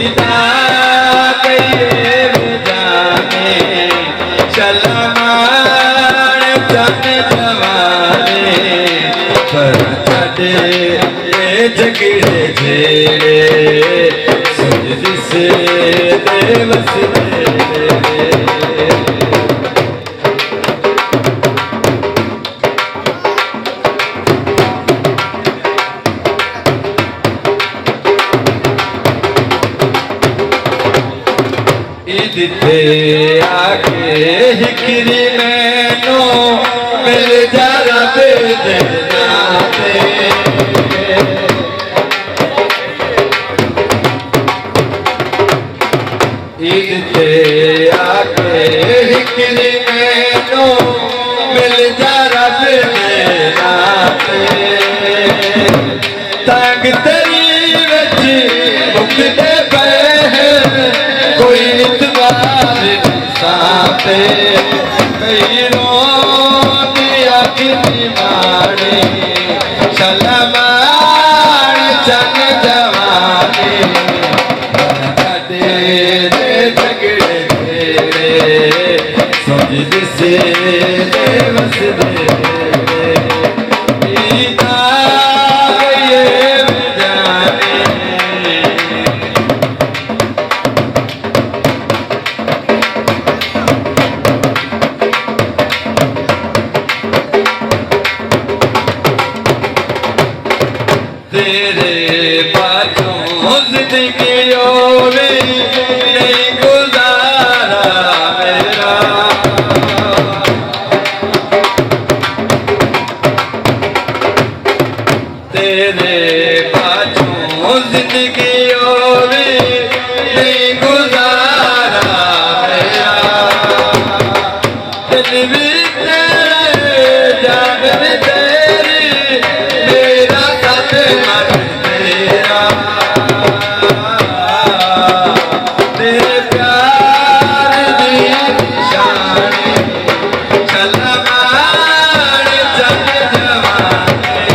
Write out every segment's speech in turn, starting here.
ईदा गए जाने चलमान चन जवाने पर छड़े झगड़े झेड़े सुन से देवस दिते आके हिकरी मैनो मिल जा रब दे नाते ईद ते आके हिकरी मैनो मिल जा रब दे नाते तंग तेरी विच मुकदे पे कोई इतबार साथे कईरों दिया किनी माने शलमान चन जवाने दे झगड़े तेरे समझ से देवस दे ईदा गए जाने तेरे बातों जिंदगी और नहीं गुजारा मेरा तेरे बातों जिंदगी और नहीं गुजारा मेरा दिल भी तेरे जान भी तेरी मेरा साथ मन तेरा तेरे प्यार दी निशानी चलमान चन जवाने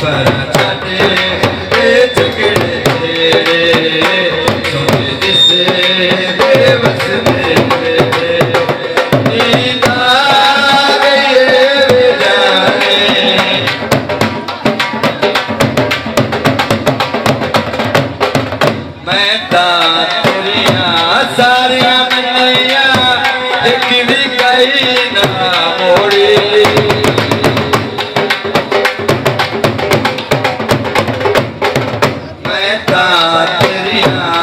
पर छड़े झगड़े तेरे सुन से देवस दे ईदा गए जाने मैं तेरिया सारिया मैया एक भी गई ना मोड़ी मैं तेरिया